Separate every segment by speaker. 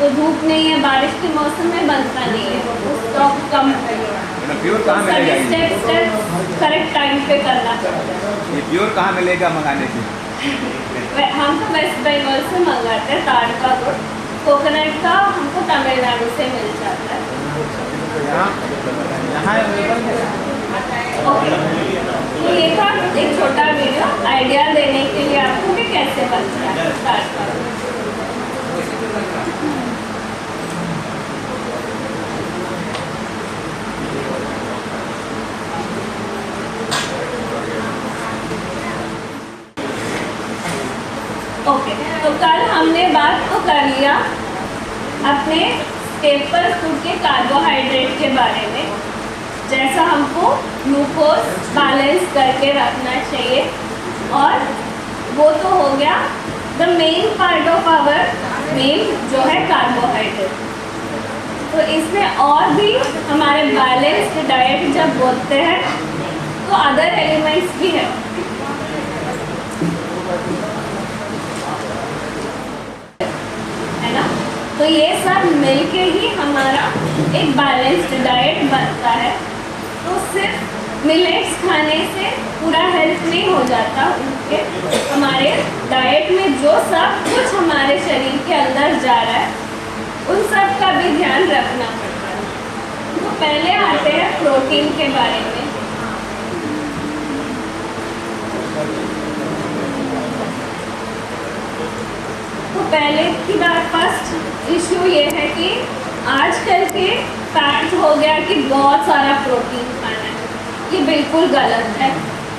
Speaker 1: तो धूप नहीं है, बारिश के मौसम में बनता नहीं है, तो स्टॉक कम है।
Speaker 2: प्योर कहाँ मिलेगा?
Speaker 1: स्टेप करेक्ट टाइम पे करना पड़ता है।
Speaker 2: ये प्योर कहाँ मिलेगा मंगाने से?
Speaker 1: हम तो वेस्ट बंगाल से मंगाते हैं, ताड़ का गुड़। कोकोनट का हमको तमिलनाडु से मिल जाता है।
Speaker 2: यहाँ
Speaker 1: ओके, तो ये था एक छोटा वीडियो आइडिया देने के लिए आपको कि कैसे बनता है ताड़ का गुड़। ओके, तो कल हमने बात तो कर लिया अपने स्टेपल फूड के कार्बोहाइड्रेट के बारे में, जैसा हमको ग्लूकोज बैलेंस करके रखना चाहिए, और वो तो हो गया the main part of our meal जो है कार्बोहाइड्रेट। तो इसमें और भी हमारे बैलेंस्ड डाइट जब बोलते हैं तो अदर एलिमेंट्स भी है। तो ये सब मिलके ही हमारा एक बैलेंस्ड डाइट बनता है। तो सिर्फ मिलेट्स खाने से पूरा हेल्थ नहीं हो जाता, उनके हमारे डाइट में जो सब कुछ हमारे शरीर के अंदर जा रहा है उन सब का भी ध्यान रखना पड़ता है। तो पहले आते हैं प्रोटीन के बारे में। तो पहले की बात, फर्स्ट इश्यू ये है कि आजकल के फैक्ट हो गया कि बहुत सारा प्रोटीन खाना है, ये बिल्कुल गलत है।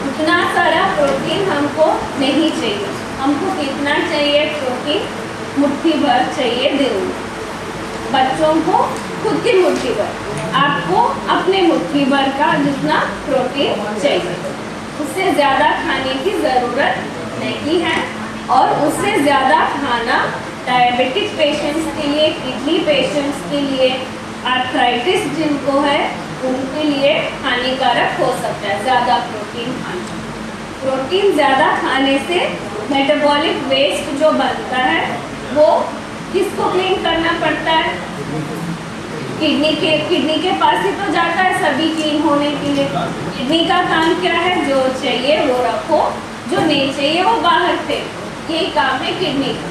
Speaker 1: उतना सारा प्रोटीन हमको नहीं चाहिए। हमको कितना चाहिए प्रोटीन? मुट्ठी भर चाहिए दिन में। बच्चों को खुद की मुट्ठी भर, आपको अपने मुट्ठी भर का जितना प्रोटीन चाहिए, उससे ज़्यादा खाने की ज़रूरत नहीं है। और उससे ज़्यादा खाना डायबिटिक पेशेंट्स के लिए, किडनी पेशेंट्स के लिए, आर्थराइटिस जिनको है उनके लिए हानिकारक हो सकता है ज़्यादा प्रोटीन खाना। प्रोटीन ज़्यादा खाने से मेटाबॉलिक वेस्ट जो बनता है वो किसको क्लीन करना पड़ता है? किडनी के पास ही तो जाता है सभी क्लीन होने के लिए। किडनी का काम क्या है? जो चाहिए वो रखो, जो नहीं चाहिए वो बाहर फेंको। यही काम है किडनी का।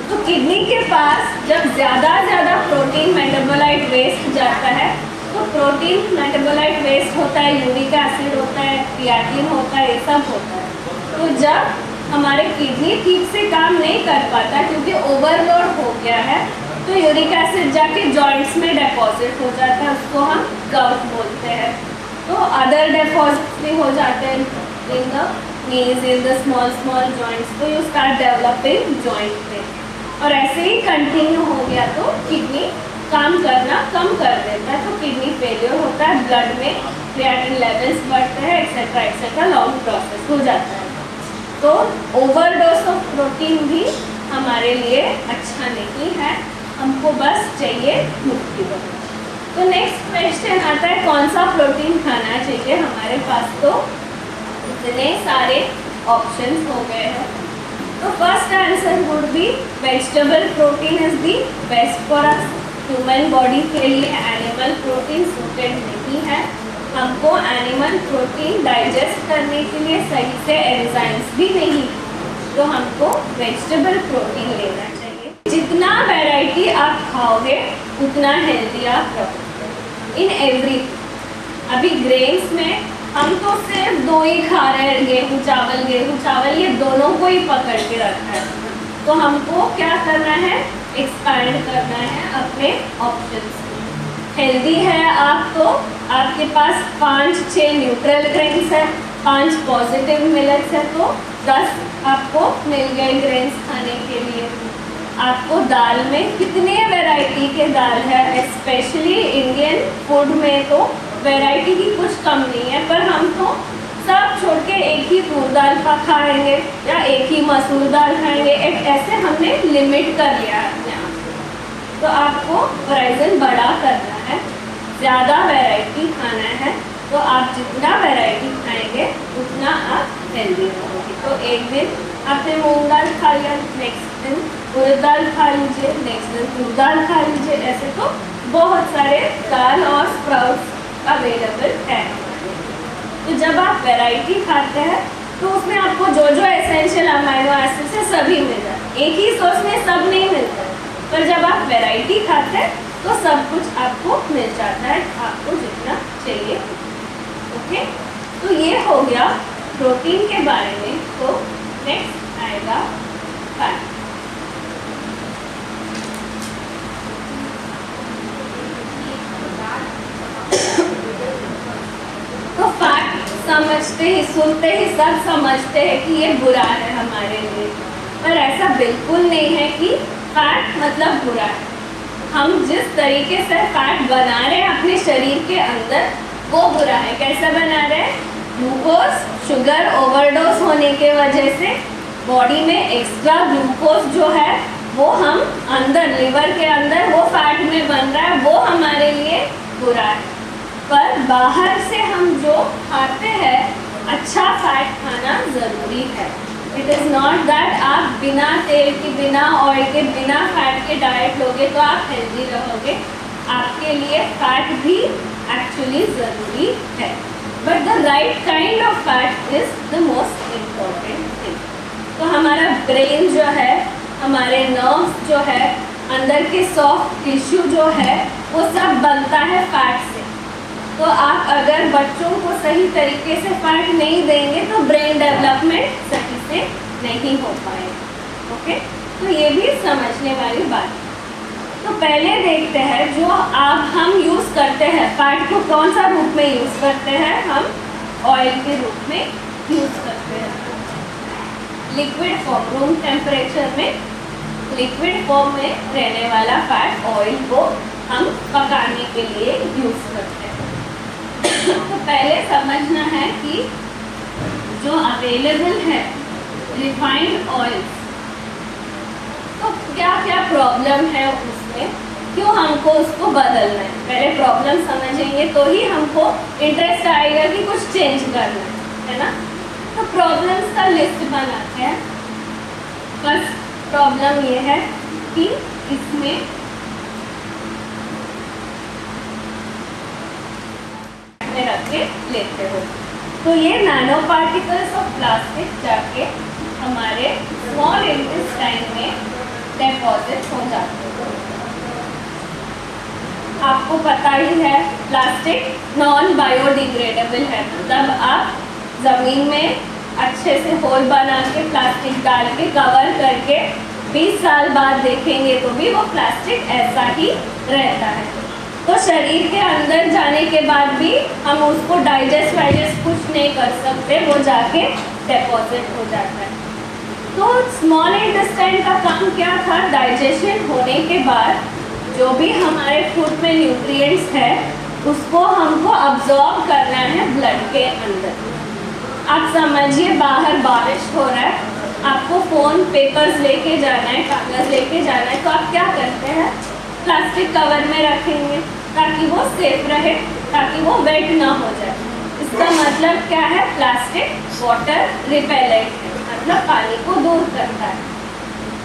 Speaker 1: तो किडनी के पास जब ज़्यादा प्रोटीन मेटाबोलाइट वेस्ट जाता है, तो प्रोटीन मेटाबोलाइट वेस्ट होता है, यूरिक एसिड होता है, क्रिएटिन होता है, ये सब होता है। तो जब हमारे किडनी ठीक से काम नहीं कर पाता क्योंकि ओवरलोड हो गया है, तो यूरिक एसिड जाके जॉइंट्स में डिपॉजिट हो जाता है, उसको हम गाउट बोलते हैं। तो अदर डिपॉजिट्स भी हो जाते हैं in the knees, in the small joints, तो you start developing joint pain। और ऐसे ही कंटिन्यू हो गया तो किडनी काम करना कम कर देता है, तो किडनी फेलियर होता है, ब्लड में क्रिएटिन लेवल्स बढ़ते हैं, एक्सेट्रा एक्सेट्रा, लॉन्ग प्रोसेस हो जाता है। तो ओवरडोज ऑफ प्रोटीन भी हमारे लिए अच्छा नहीं है, हमको बस चाहिए मुट्ठी भर। तो नेक्स्ट क्वेश्चन आता है कौन सा प्रोटीन खाना चाहिए? हमारे पास तो इतने सारे ऑप्शंस हो गए हैं। तो first answer would be vegetable protein is the best for us. Human body के लिए एनिमल प्रोटीन सूटेड नहीं है। हमको एनिमल प्रोटीन डाइजेस्ट करने के लिए सही से एंजाइम्स भी नहीं, तो हमको वेजिटेबल प्रोटीन लेना चाहिए। जितना वैरायटी आप खाओगे उतना हेल्दी आप रहोगे इन एवरी। अभी ग्रेन्स में हम तो सिर्फ दो ही खा रहे हैं, गेहूँ चावल, ये दोनों को ही पकड़ के रखा है। तो हमको क्या करना है? एक्सपैंड करना है अपने ऑप्शंस। हेल्दी है आप, तो आपके पास 5-6 न्यूट्रल ग्रेन्स है, 5 पॉजिटिव मिलेट्स है, तो 10 आपको मिल गए ग्रेन्स खाने के लिए। आपको दाल में कितने वैरायटी के दाल है, स्पेशली इंडियन फूड में तो वैरायटी की कुछ कम नहीं है, पर हम तो सब छोड़ के एक ही तूर दाल खाएंगे या एक ही मसूर दाल खाएंगे, एक ऐसे हमने लिमिट कर लिया है अपने आप। तो आपको होराइजन बड़ा करना है, ज़्यादा वैरायटी खाना है, तो आप जितना वैरायटी खाएंगे उतना आप हेल्दी रहोगे। तो एक दिन आपने मूंग दाल खा लिया, नेक्स्ट दिन उड़द दाल खा लीजिए, नेक्स्ट दिन मूंग दाल खा लीजिए। ऐसे तो बहुत सारे दाल और स्प्राउट्स अवेलेबल है। तो जब आप वैरायटी खाते हैं तो उसमें आपको जो जो एसेंशियल अमाइनो एसिड्स है सभी मिल जाए। एक ही सोर्स में सब नहीं मिलता, पर जब आप वैरायटी खाते हैं तो सब कुछ आपको मिल जाता है, आपको जितना चाहिए। ओके, तो ये हो गया प्रोटीन के बारे में। तो नेक्स्ट आएगा फैट। तो फैट समझते ही, सुनते ही सब समझते हैं कि ये बुरा है हमारे लिए, पर ऐसा बिल्कुल नहीं है कि फैट मतलब बुरा है। हम जिस तरीके से फैट बना रहे हैं अपने शरीर के अंदर वो बुरा है। कैसे बना रहे हैं? ग्लूकोज शुगर ओवरडोज होने के वजह से बॉडी में एक्स्ट्रा ग्लूकोज जो है वो हम अंदर लिवर के अंदर वो फैट में बन रहा है, वो हमारे लिए बुरा है। पर बाहर से हम जो खाते हैं अच्छा फैट खाना ज़रूरी है। इट इज़ नॉट दैट आप बिना तेल के, बिना ऑयल के, बिना फैट के डाइट लोगे तो आप हेल्दी रहोगे। आपके लिए फैट भी एक्चुअली ज़रूरी है, but the right kind of fat is the most important thing. तो हमारा ब्रेन जो है, हमारे नर्व्स जो है, अंदर के सॉफ्ट टिश्यू जो है वो सब बनता है फैट से। तो आप अगर बच्चों को सही तरीके से फैट नहीं देंगे तो ब्रेन डेवलपमेंट सही से नहीं हो पाएगा। ओके, तो ये भी समझने वाली बात है। तो पहले देखते हैं जो हम यूज़ करते हैं फैट को कौन सा रूप में यूज़ करते हैं? हम ऑयल के रूप में यूज़ करते हैं। लिक्विड फॉर्म, रूम टेम्परेचर में लिक्विड फॉर्म में रहने वाला फैट ऑयल को हम पकाने के लिए यूज़ करते हैं। तो पहले समझना है कि जो अवेलेबल है रिफाइंड ऑयल, तो क्या क्या प्रॉब्लम है उसमें, क्यों हमको उसको बदलना है। पहले प्रॉब्लम समझेंगे तो ही हमको इंटरेस्ट आएगा कि कुछ चेंज करना है ना। तो प्रॉब्लम्स का लिस्ट बनाते हैं। फर्स्ट प्रॉब्लम ये है कि इसमें रख के लेते हो तो ये नैनो पार्टिकल्स ऑफ प्लास्टिक जाके हमारे स्मॉल इंटेस्टाइन में डिपॉजिट हो जाते हैं। आपको पता ही है प्लास्टिक नॉन बायोडिग्रेडेबल है, मतलब आप ज़मीन में अच्छे से होल बना के प्लास्टिक डाल के कवर करके 20 साल बाद देखेंगे तो भी वो प्लास्टिक ऐसा ही रहता है। तो शरीर के अंदर जाने के बाद भी हम उसको डाइजेस्ट कुछ नहीं कर सकते, वो जाके डिपॉजिट हो जाता है। तो स्मॉल इंटेस्टाइन का काम क्या था? डाइजेशन होने के बाद जो भी हमारे फूड में न्यूट्रिएंट्स है उसको हमको अब्जॉर्ब करना है ब्लड के अंदर। आप समझिए बाहर बारिश हो रहा है, आपको फ़ोन पेपर्स लेके जाना है, कागज़ लेके जाना है, तो आप क्या करते हैं? प्लास्टिक कवर में रखेंगे ताकि वो सेफ रहे, ताकि वो वेट ना हो जाए। इसका मतलब क्या है? प्लास्टिक वाटर रिपेलेंट है, मतलब पानी को दूर करता है।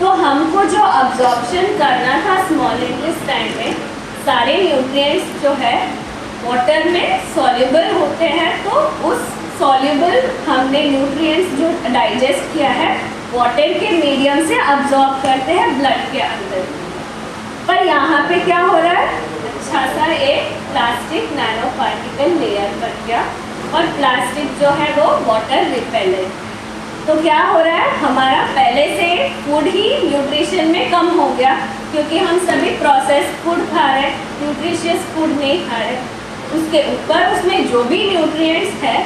Speaker 1: तो हमको जो अब्जॉर्प्शन करना था स्मॉल इंटेस्टाइन में, सारे न्यूट्रिएंट्स जो है वाटर में सॉल्युबल होते हैं, तो उस सॉल्युबल हमने न्यूट्रिएंट्स जो डाइजेस्ट किया है वाटर के मीडियम से अब्जॉर्ब करते हैं ब्लड के अंदर। पर यहाँ पे क्या हो रहा है? अच्छा सा एक प्लास्टिक नैनो पार्टिकल लेयर बन गया और प्लास्टिक जो है वो वाटर रिपेलेंट। तो क्या हो रहा है? हमारा पहले से फूड ही न्यूट्रिशन में कम हो गया, क्योंकि हम सभी प्रोसेस्ड फूड खा रहे हैं, न्यूट्रिशियस फूड नहीं खा रहे। उसके ऊपर उसमें जो भी न्यूट्रिएंट्स है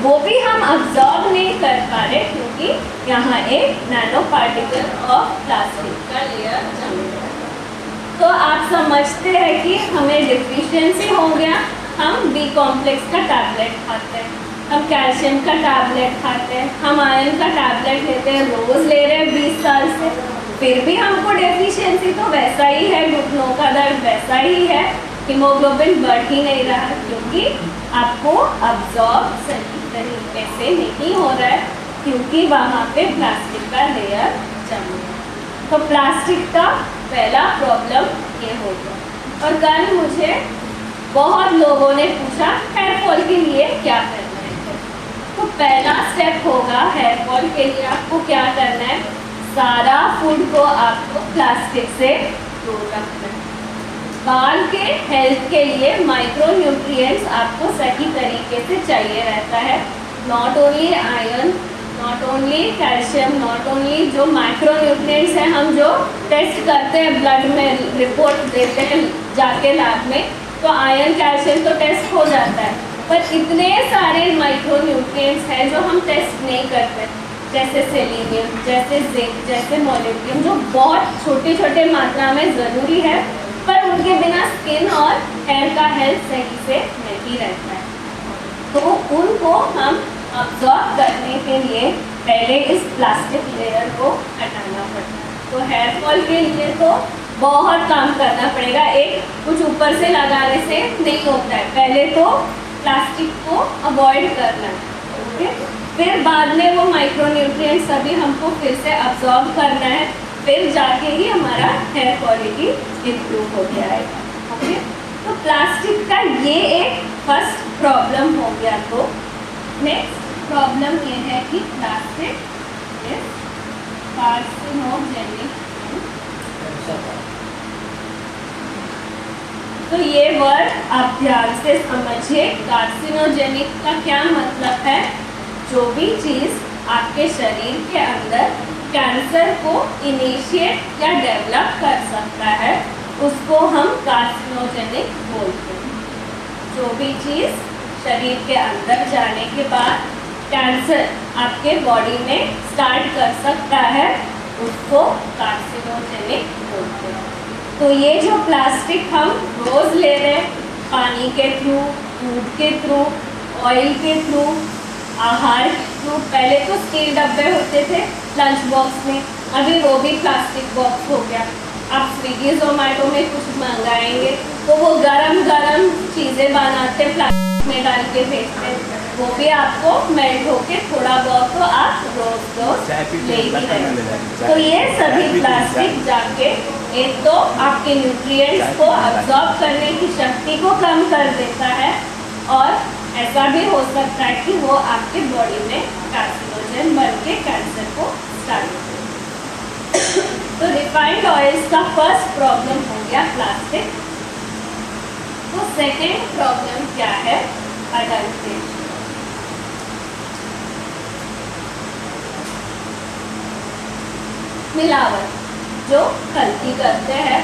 Speaker 1: वो भी हम अब्जॉर्ब नहीं कर पा रहे, क्योंकि यहाँ एक नैनो पार्टिकल ऑफ प्लास्टिक का लेयर जम गया। तो आप समझते हैं कि हमें डिफिशियंसी हो गया, हम बी कॉम्प्लेक्स का टैबलेट खाते हैं, हम कैल्शियम का टैबलेट खाते हैं, हम आयरन का टैबलेट लेते हैं, रोज़ ले रहे हैं 20 साल से, फिर भी हमको डेफिशिएंसी तो वैसा ही है, घुटनों का दर्द वैसा ही है, हीमोग्लोबिन बढ़ ही नहीं रहा, क्योंकि आपको अब्जॉर्ब सही तरीके से नहीं हो रहा है, क्योंकि वहाँ पे प्लास्टिक का लेयर जम गया। तो प्लास्टिक का पहला प्रॉब्लम ये होगा। और कल मुझे बहुत लोगों ने पूछा हेयर फॉल के लिए क्या करना है। तो पहला स्टेप होगा हेयर फॉल के लिए आपको क्या करना है, सारा फूड को आपको प्लास्टिक से दूर रखना है। बाल के हेल्थ के लिए माइक्रो न्यूट्रिएंट्स आपको सही तरीके से चाहिए रहता है। Not only iron, not only calcium, not only जो माइक्रो न्यूट्रिएंट्स हैं हम जो टेस्ट करते हैं ब्लड में, रिपोर्ट देते हैं जाके लैब में, तो आयरन कैल्शियम तो टेस्ट हो जाता है, पर इतने सारे माइक्रो न्यूट्रिएंट्स हैं जो हम टेस्ट नहीं करते, जैसे सेलेनियम, जैसे जिंक, जैसे मोलिब्डेनम, जो बहुत छोटे छोटे मात्रा में ज़रूरी है, पर उनके बिना स्किन और हेयर का हेल्थ सही से नहीं रहता है। तो उनको हम अब्जॉर्ब करने के लिए पहले इस प्लास्टिक लेयर को हटाना पड़ता है। तो हेयर फॉल के लिए तो बहुत काम करना पड़ेगा, एक कुछ ऊपर से लगाने से नहीं होता है, पहले तो प्लास्टिक को अवॉइड करना है। ओके, फिर बाद में वो माइक्रो न्यूट्रिएंट्स सभी हमको फिर से अब्जॉर्ब करना है, फिर जाके ही हमारा हेयर क्वालिटी इम्प्रूव हो जाएगा। ओके, तो प्लास्टिक का ये एक फर्स्ट प्रॉब्लम हो गया। तो नेक्स्ट प्रॉब्लम ये है कि प्लास्टिक इज कार्सिनोजेनिक। तो ये वर्ड आप ध्यान से समझिए, कार्सिनोजेनिक का क्या मतलब है, जो भी चीज़ आपके शरीर के अंदर कैंसर को इनिशिएट या डेवलप कर सकता है उसको हम कार्सिनोजेनिक बोलते हैं। जो भी चीज़ शरीर के अंदर जाने के बाद कैंसर आपके बॉडी में स्टार्ट कर सकता है उसको कार्सिनोजेनिक बोलते हैं। तो ये जो प्लास्टिक हम रोज़ ले रहे हैं, पानी के थ्रू, फूड के थ्रू, ऑयल के थ्रू, आहार के थ्रू, पहले तो स्टील डब्बे होते थे लंच बॉक्स में, अभी वो भी प्लास्टिक बॉक्स हो गया। आप स्विगी जोमेटो में कुछ मंगाएंगे तो वो गरम गरम चीज़ें बनाते प्लास्टिक में डाल के भेजते हैं, वो भी आपको मेल्ट होके थोड़ा बहुत तो आप रोज रोज ले ही रहे। तो ये सभी प्लास्टिक जाके एक तो आपके न्यूट्रिएंट्स को अब्जॉर्ब करने की शक्ति को कम कर देता है, और ऐसा भी हो सकता है कि वो आपके बॉडी में कार्सिनोजन बन के कैंसर को स्टार्ट कर दे। तो रिफाइंड ऑयल्स का फर्स्ट प्रॉब्लम हो गया प्लास्टिक। तो सेकेंड प्रॉब्लम क्या है, अडल्ट्रेशन। मिलावट जो गलती करते हैं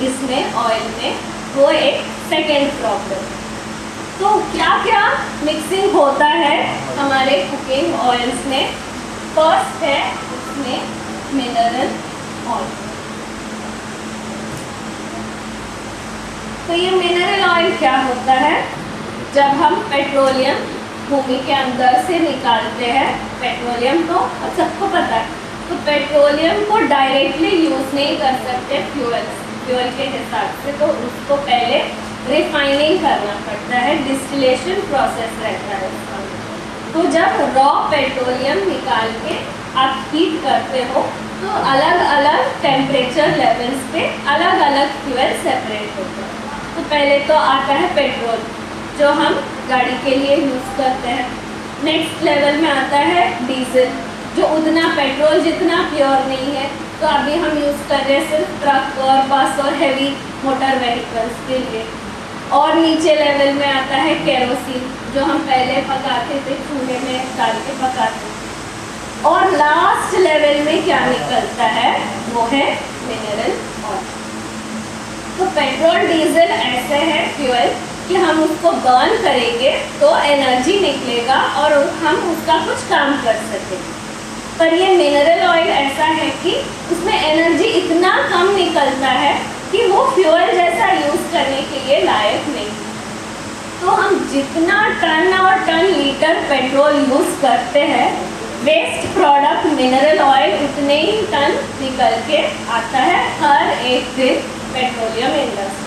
Speaker 1: इसमें ऑयल में, वो एक सेकेंड प्रॉब्लम। तो क्या क्या मिक्सिंग होता है हमारे कुकिंग ऑयल्स में, फर्स्ट है उसमें मिनरल ऑयल। तो ये मिनरल ऑयल क्या होता है, जब हम पेट्रोलियम भूमि के अंदर से निकालते हैं, पेट्रोलियम तो सबको पता है, तो पेट्रोलियम को डायरेक्टली यूज़ नहीं कर सकते फ्यूल के हिसाब से, तो उसको पहले रिफाइनिंग करना पड़ता है, डिस्टिलेशन प्रोसेस रहता है उसका। तो जब रॉ पेट्रोलियम निकाल के आप हीट करते हो तो अलग अलग टेम्परेचर लेवल्स पे अलग अलग फ्यूल सेपरेट होता है। तो पहले तो आता है पेट्रोल जो हम गाड़ी के लिए यूज़ करते हैं, नेक्स्ट लेवल में आता है डीजल जो उतना पेट्रोल जितना प्योर नहीं है, तो अभी हम यूज़ कर रहे हैं सिर्फ ट्रक और बस और हैवी मोटर व्हीकल्स के लिए। और नीचे लेवल में आता है केरोसिन जो हम पहले पकाते थे, चूल्हे में डाल के पकाते थे। और लास्ट लेवल में क्या निकलता है, वो है मिनरल ऑयल। तो पेट्रोल डीजल ऐसे है फ्यूल कि हम उसको बर्न करेंगे तो एनर्जी निकलेगा और हम उसका कुछ काम कर सकेंगे। पर ये मिनरल ऑयल ऐसा है कि उसमें एनर्जी इतना कम निकलता है कि वो फ्यूल जैसा यूज़ करने के लिए लायक नहीं। तो हम जितना टन और टन लीटर पेट्रोल यूज़ करते हैं, वेस्ट प्रोडक्ट मिनरल ऑयल उतने ही टन निकल के आता है हर एक दिन पेट्रोलियम इंडस्ट्री।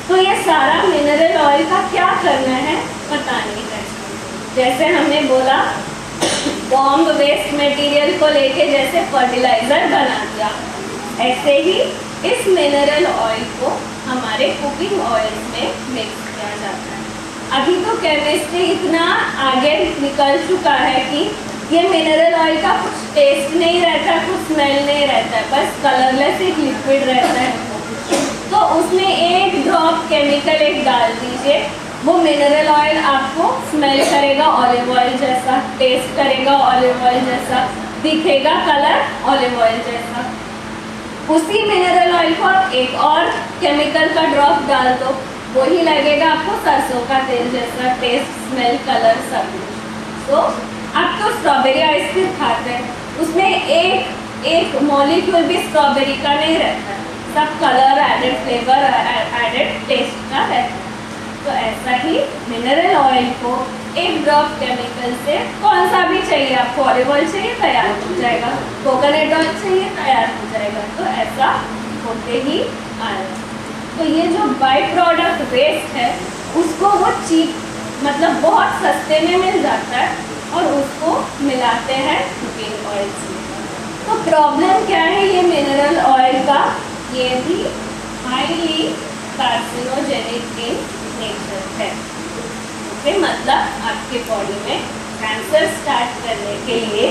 Speaker 1: तो ये सारा मिनरल ऑयल का क्या करना है पता नहीं रहता। जैसे हमने बोला बॉम्ब वेस्ट मटेरियल को लेके जैसे फर्टिलाइज़र बना दिया, ऐसे ही इस मिनरल ऑयल को हमारे कुकिंग ऑयल्स में मिक्स किया जाता है। अभी तो केमिस्ट्री इतना आगे निकल चुका है कि ये मिनरल ऑयल का कुछ टेस्ट नहीं रहता, कुछ स्मेल नहीं रहता है, बस कलरलेस एक लिक्विड रहता है। तो उसमें एक ड्रॉप केमिकल एक डाल दीजिए, वो मिनरल ऑयल आपको स्मेल करेगा ऑलिव ऑयल जैसा, टेस्ट करेगा ऑलिव ऑयल जैसा, दिखेगा कलर ऑलिव ऑयल जैसा। उसी मिनरल ऑयल को आप एक और केमिकल का ड्रॉप डाल दो, वही लगेगा आपको सरसों का तेल जैसा, टेस्ट स्मेल कलर सब कुछ। तो आप तो स्ट्रॉबेरी आइसक्रीम खाते हैं, उसमें एक मॉलिक्यूल भी स्ट्रॉबेरी का नहीं रहता है, सब colour added, flavour added, taste का रहता है। तो ऐसा ही मिनरल ऑयल को एक ड्रॉप केमिकल से, कौन सा भी चाहिए आपको, ऑलिव ऑयल चाहिए तैयार हो जाएगा, कोकोनट ऑयल चाहिए तैयार हो जाएगा। तो ऐसा होते ही आएगा। तो ये जो बाई प्रोडक्ट वेस्ट है उसको वो चीप, मतलब बहुत सस्ते में मिल जाता है और उसको मिलाते हैं कुकिंग ऑयल्स में। तो प्रॉब्लम क्या है ये मिनरल ऑयल का, ये भी हाईली कार्सिनोजेनिक इन नेचर है। ओके, मतलब आपके बॉडी में कैंसर स्टार्ट करने के लिए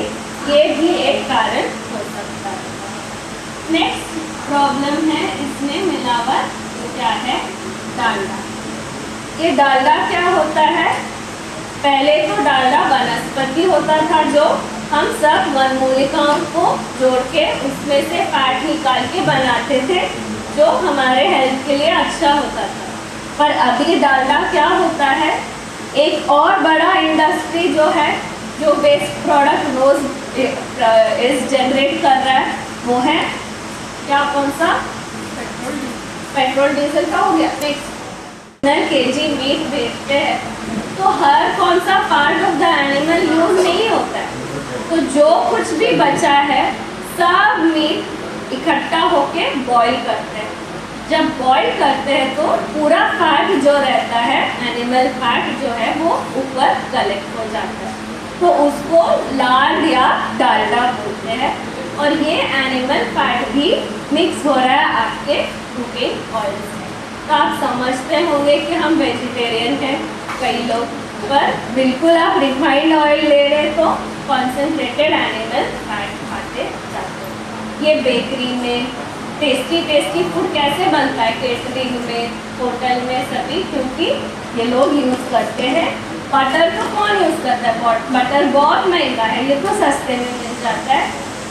Speaker 1: ये भी एक कारण हो सकता है। नेक्स्ट प्रॉब्लम है इसमें मिलावट, क्या है, डालडा। ये डालडा क्या होता है, पहले तो डालडा वनस्पति होता था जो हम सब वनमूलिकाओं को जोड़ के उसमें से फैट निकाल के बनाते थे, जो हमारे हेल्थ के लिए अच्छा होता था। पर अभी डालडा क्या होता है, एक और बड़ा इंडस्ट्री जो है, जो वेस्ट प्रोडक्ट रोज इस जनरेट कर रहा है, वो है क्या, कौन सा, पेट्रोल डीजल का हो गया। नेक्स्ट, केजी मीट बेचते हैं तो हर कौन सा part of the animal use नहीं होता है, तो जो कुछ भी बचा है सब मीट इकट्ठा होके बॉईल करते हैं। जब बॉईल करते हैं तो पूरा फैट जो रहता है, एनिमल फैट जो है, वो ऊपर कलेक्ट हो जाता है, तो उसको लार्ड या डालडा बोलते हैं। और ये एनिमल फैट भी मिक्स हो रहा है आपके कुकिंग ऑयल से। तो आप समझते होंगे कि हम वेजिटेरियन हैं कई लोग, पर बिल्कुल आप रिफाइंड ऑयल ले रहे तो कॉन्सेंट्रेटेड एनिमल फैट खाते जाते हैं। ये बेकरी में टेस्टी फूड कैसे बनता है, केटरिंग में, होटल में, सभी, क्योंकि ये लोग यूज़ करते हैं। बटर तो कौन यूज़ करता है, बटर बहुत महंगा है, ये तो सस्ते में मिल जाता है,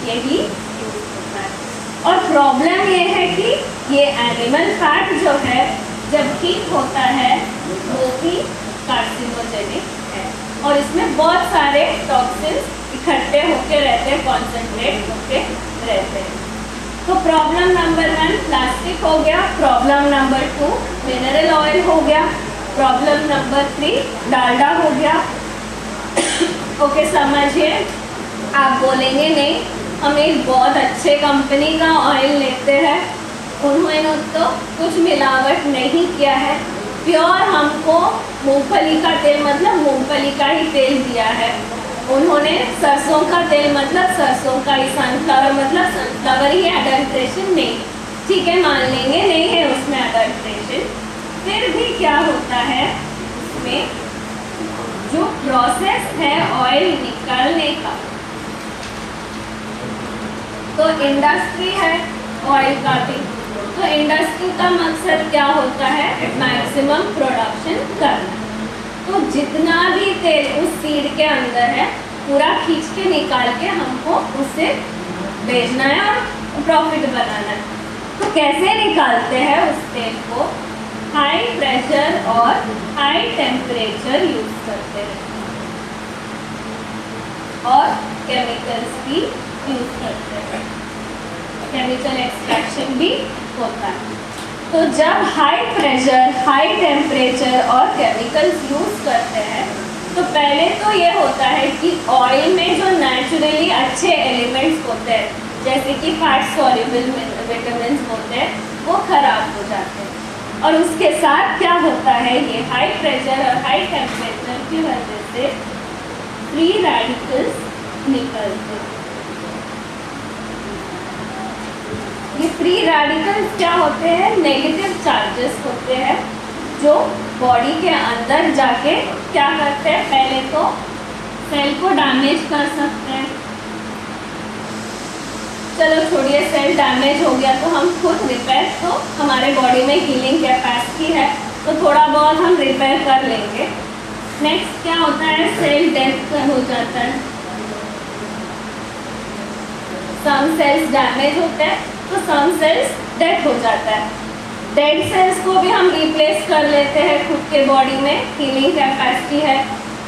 Speaker 1: यही यूज़ होता है। और प्रॉब्लम ये है कि ये एनिमल फैट जो है जब हीट होता है वो भी कार्सिनोजेनिक है, और इसमें बहुत सारे टॉक्सिन्स इकट्ठे होके रहते हैं, कॉन्सेंट्रेट होके रहते हैं। तो प्रॉब्लम नंबर 1 प्लास्टिक हो गया, प्रॉब्लम नंबर 2 मिनरल ऑयल हो गया, प्रॉब्लम नंबर 3 डालडा हो गया। ओके, समझिए। आप बोलेंगे नहीं, हम एक बहुत अच्छे कंपनी का ऑयल लेते हैं, उन्होंने तो कुछ मिलावट नहीं किया है, प्योर हमको मूंगफली का तेल मतलब मूंगफली का ही तेल दिया है, उन्होंने सरसों का तेल मतलब सरसों का ही, सनफ्लावर मतलब सनफ्लावर ही, एडल्ट्रेशन नहीं। ठीक है, मान लेंगे नहीं है उसमें एडल्ट्रेशन, फिर भी क्या होता है उसमें जो प्रोसेस है ऑयल निकालने का, तो इंडस्ट्री है ऑयल का भी, तो इंडस्ट्री का मकसद क्या होता है, मैक्सिमम प्रोडक्शन करना। तो जितना भी तेल उस सीड के अंदर है पूरा खींच के निकाल के हमको उससे बेचना है और प्रॉफिट बनाना है। तो कैसे निकालते हैं उस तेल को, हाई प्रेशर और हाई टेम्परेचर यूज करते हैं और केमिकल्स भी यूज करते हैं, केमिकल एक्सट्रैक्शन भी होता है। तो जब हाई प्रेशर, हाई टेम्परेचर और केमिकल्स यूज करते हैं तो पहले तो ये होता है कि ऑयल में जो नेचुरली अच्छे एलिमेंट्स होते हैं, जैसे कि फैट सॉल्युबल विटामिन होते हैं, वो खराब हो जाते हैं। और उसके साथ क्या होता है, ये हाई प्रेशर और हाई टेम्परेचर की वजह से फ्री रेडिकल्स निकलते हैं। ये फ्री रेडिकल्स क्या होते हैं? नेगेटिव चार्जेस होते हैं जो बॉडी के अंदर जाके क्या करते हैं? पहले तो सेल को डैमेज कर सकते हैं। चलो छोड़िए, सेल डैमेज हो गया तो हम खुद रिपेयर, तो हमारे बॉडी में हीलिंग कैपेसिटी है तो थोड़ा बहुत हम रिपेयर कर लेंगे। नेक्स्ट क्या होता है? सेल डेथ हो जाता है। सम सेल्स डैमेज होते हैं तो सम सेल्स डेथ हो जाता है। डेड सेल्स को भी हम रिप्लेस कर लेते हैं खुद के बॉडी में, हीलिंग कैपेसिटी है,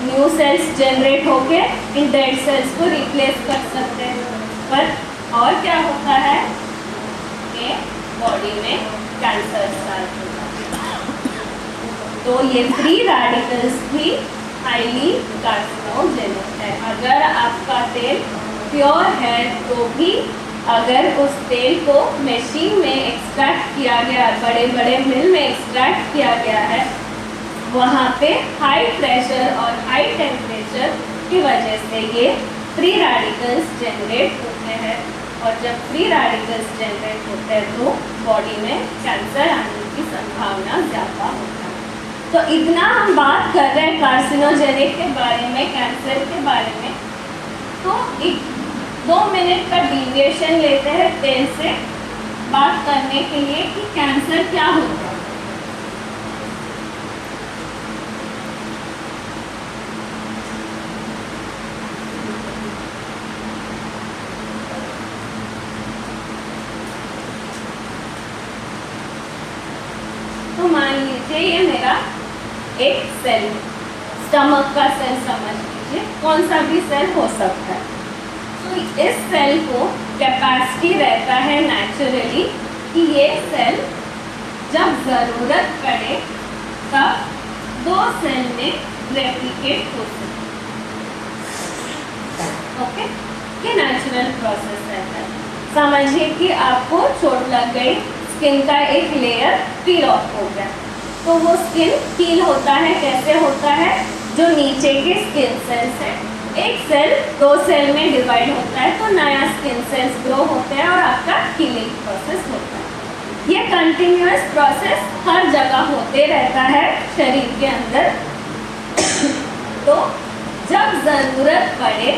Speaker 1: न्यू सेल्स जनरेट होके इन डेड सेल्स को रिप्लेस कर सकते हैं। पर और क्या होता है कि बॉडी में कैंसर स्टार्ट होता है। तो ये फ्री रेडिकल्स भी हाईली कार्सिनोजेनिक है। अगर आपका तेल प्योर है तो भी अगर उस तेल को मशीन में एक्सट्रैक्ट किया गया, बड़े बड़े मिल में एक्सट्रैक्ट किया गया है, वहाँ पे हाई प्रेशर और हाई टेम्परेचर की वजह से ये फ्री रेडिकल्स जनरेट होते हैं। और जब फ्री रेडिकल्स जनरेट होते हैं तो बॉडी में कैंसर आने की संभावना ज़्यादा होता है। तो इतना हम बात कर रहे हैं कार्सिनोजेनिक के बारे में, कैंसर के बारे में, तो एक 2 मिनट का डिविएशन लेते हैं तेल से बात करने के लिए कि कैंसर क्या होता है। तो मान लीजिए ये मेरा एक सेल, स्टमक का सेल समझ लीजिए, कौन सा भी सेल हो सकता है। तो इस सेल को कैपेसिटी रहता है नेचुरली कि ये सेल जब ज़रूरत पड़े तब 2 सेल में रेप्लिकेट हो सके। ओके, ये नेचुरल प्रोसेस रहता है। समझिए कि आपको चोट लग गई, स्किन का एक लेयर पील ऑफ हो गया, तो वो स्किन हील होता है। कैसे होता है? जो नीचे के स्किन सेल्स है, एक सेल 2 सेल में डिवाइड होता है तो नया स्किन सेल्स ग्रो होते हैं और आपका हीलिंग प्रोसेस होता है। ये कंटिन्यूअस प्रोसेस हर जगह होते रहता है शरीर के अंदर। तो जब ज़रूरत पड़े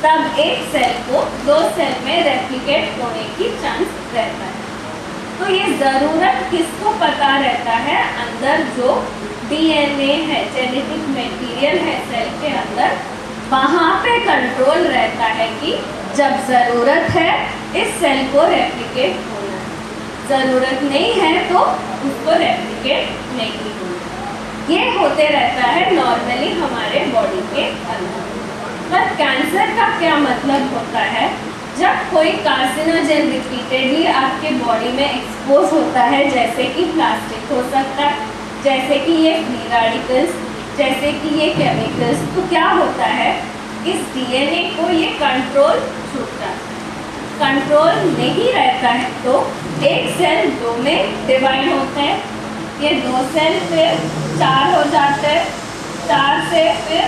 Speaker 1: तब एक सेल को 2 सेल में रेप्लिकेट होने की चांस रहता है। तो ये ज़रूरत किसको पता रहता है? अंदर जो डीएनए है, जेनेटिक मटेरियल है सेल के अंदर, वहाँ पे कंट्रोल रहता है कि जब ज़रूरत है इस सेल को रेप्लिकेट होना है, ज़रूरत नहीं है तो उसको रेप्लिकेट नहीं होना। ये होते रहता है नॉर्मली हमारे बॉडी के अंदर। पर कैंसर का क्या मतलब होता है? जब कोई कार्सिनोजन रिपीटेडली आपके बॉडी में एक्सपोज होता है, जैसे कि प्लास्टिक हो सकता है, जैसे कि ये फ्री रेडिकल्स, जैसे कि ये केमिकल्स, तो क्या होता है? इस डीएनए को ये कंट्रोल छूटता है, कंट्रोल नहीं रहता है तो एक सेल 2 में डिवाइड होते हैं, ये 2 सेल फिर 4 हो जाते हैं, 4 से फिर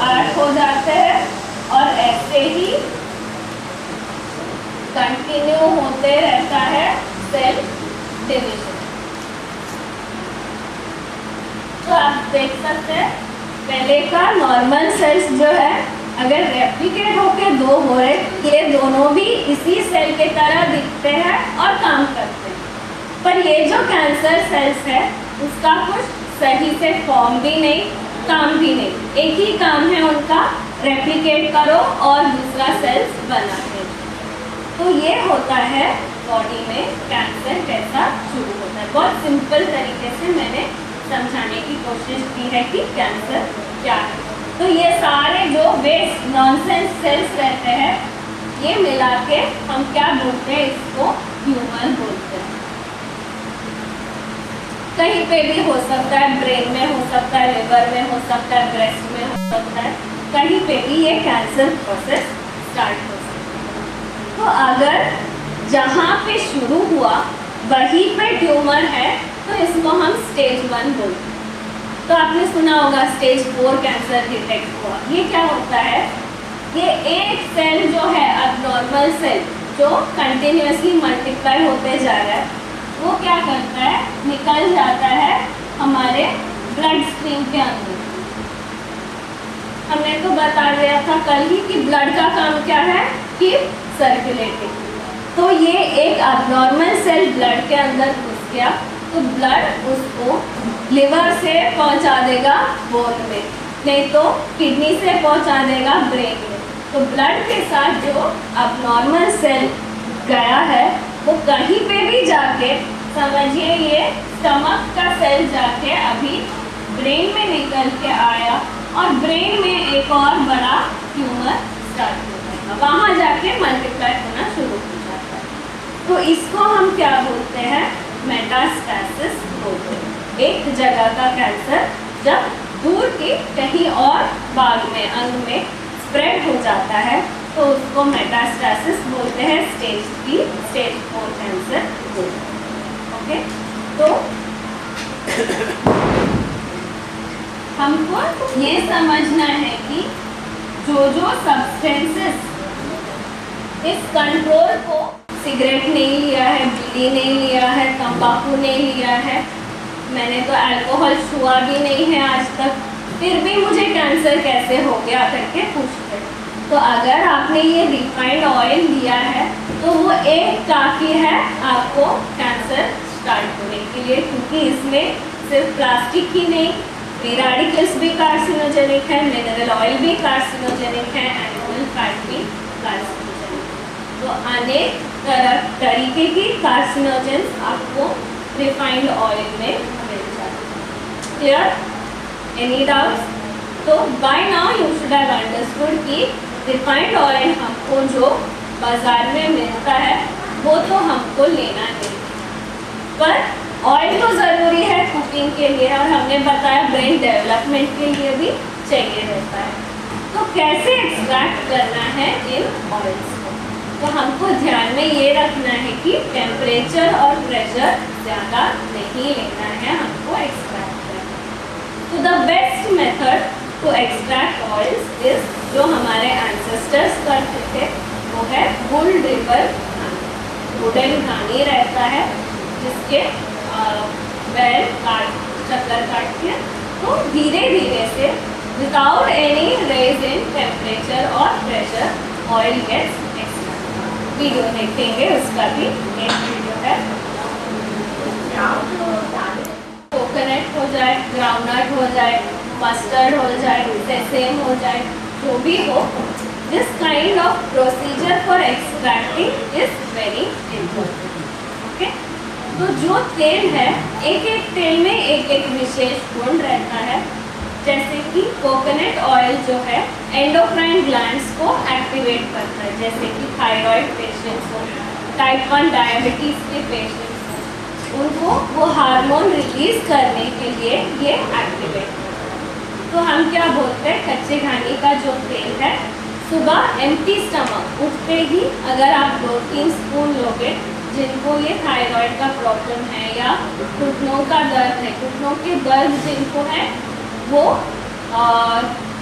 Speaker 1: 8 हो जाते हैं और ऐसे ही कंटिन्यू होते रहता है सेल डिवीजन। तो आप देख सकते हैं पहले का नॉर्मल सेल्स जो है अगर रेप्लिकेट होके 2 हो रहे, ये दोनों भी इसी सेल के तरह दिखते हैं और काम करते हैं। पर ये जो कैंसर सेल्स है उसका कुछ सही से फॉर्म भी नहीं, काम भी नहीं, एक ही काम है उनका, रेप्लिकेट करो और दूसरा सेल्स बनाते। तो ये होता है बॉडी में कैंसर कैसा शुरू होता है। बहुत सिंपल तरीके से मैंने समझाने की कोशिश की है कि कैंसर क्या है। तो ये सारे जो वेस्ट नॉनसेंस सेल्स रहते हैं, ये मिला के हम क्या बोलते हैं? इसको ट्यूमर बोलते हैं। कहीं पे भी हो सकता है, ब्रेन में हो सकता है, लिवर में हो सकता है, ब्रेस्ट में हो सकता है, कहीं पे भी ये कैंसर प्रोसेस स्टार्ट हो सकता है। तो अगर जहाँ पे शुरू हुआ वहीं पे ट्यूमर है तो इसको हम स्टेज 1 बोलते हैं। तो आपने सुना होगा स्टेज 4 कैंसर डिटेक्ट हुआ। ये क्या होता है? ये एक सेल जो है, अबनॉर्मल सेल जो कंटिन्यूअसली मल्टीप्लाई होते जा रहा है, वो क्या करता है, निकल जाता है हमारे ब्लड स्ट्रीम के अंदर। हमने तो बता दिया था कल ही कि ब्लड का काम क्या है, कीप सर्कुलेटिंग। तो ये एक अबनॉर्मल सेल ब्लड के अंदर घुस गया, तो ब्लड उसको लिवर से पहुंचा देगा बोन में, नहीं तो किडनी से पहुंचा देगा ब्रेन में। तो ब्लड के साथ जो अबनॉर्मल सेल गया है वो कहीं पे भी जाके, समझिए ये स्टमक का सेल जाके अभी ब्रेन में निकल के आया और ब्रेन में एक और बड़ा ट्यूमर स्टार्ट हो जाएगा, वहाँ जाके मल्टीप्लाई होना शुरू हो जाता है। तो इसको हम क्या बोलते हैं, मेटास्टैसिस बोलते हैं। एक जगह का कैंसर जब दूर के कहीं और भाग में, अंग में स्प्रेड हो जाता है तो उसको मेटास्टैसिस बोलते हैं, स्टेज 3, स्टेज 4 कैंसर बोलते हैं। ओके, तो हमको ये समझना है कि जो सब्सटेंसेस इस कंट्रोल को, सिगरेट नहीं लिया है, बीड़ी नहीं लिया है, तंबाकू नहीं लिया है, मैंने तो अल्कोहल छुआ भी नहीं है आज तक, फिर भी मुझे कैंसर कैसे हो गया करके पूछते। तो अगर आपने ये रिफाइंड ऑयल लिया है तो वो एक काफ़ी है आपको कैंसर स्टार्ट होने के लिए, क्योंकि इसमें सिर्फ प्लास्टिक ही नहीं, फ्री रेडिकल्स भी कार्सिनोजेनिक है, मिनरल ऑयल भी कार्सिनोजेनिक है, एनिमल फैट भी कार्सिनोजेनिक है। तो अनेक तरीके की कार्सिनोजेंस आपको रिफाइंड ऑयल में मिल जाते हैं। क्लियर? Any doubts? तो by now you should have understood कि रिफाइंड ऑयल हमको जो बाजार में मिलता है वो तो हमको लेना नहीं, पर ऑयल तो ज़रूरी है कुकिंग के लिए, और हमने बताया ब्रेन डेवलपमेंट के लिए भी चाहिए रहता है। तो कैसे एक्सट्रैक्ट करना है इन ऑयल्स को, तो हमको ध्यान में ये रखना है कि टेम्परेचर और प्रेशर ज़्यादा नहीं लेना है, हमको एक्सट्रैक्ट करना है। तो the best method to extract oils is, जो हमारे एंसेस्टर्स करते थे, वो है बुल ड्रिपर घानी। वुडन घानी रहता है जिसके बैल चक्कर काट के, तो धीरे धीरे से without any raise in temperature और pressure oil gets extract. Video देखेंगे, उसका भी एक वीडियो है। कोकोनट हो जाए, ग्राउंडनट हो जाए, मस्टर्ड हो जाए, सेसेम हो जाए, जो भी हो, this kind of procedure for extracting is very important. Okay, तो जो तेल है, एक एक तेल में एक एक विशेष गुण रहता है। जैसे कि कोकोनट ऑयल जो है एंडोक्राइन ग्लैंड्स को एक्टिवेट करता है, जैसे कि थायराइड पेशेंट्स हो, टाइप 1 डायबिटीज़ के पेशेंट्स हो, उनको वो हार्मोन रिलीज करने के लिए ये एक्टिवेट करता है। तो हम क्या बोलते हैं, कच्चे घानी का जो तेल है, सुबह एम्प्टी स्टमक उठते ही अगर आप 2-3 स्पून लोगे, जिनको ये थायराइड का प्रॉब्लम है या घुटनों का दर्द है, घुटनों के दर्द जिनको है, वो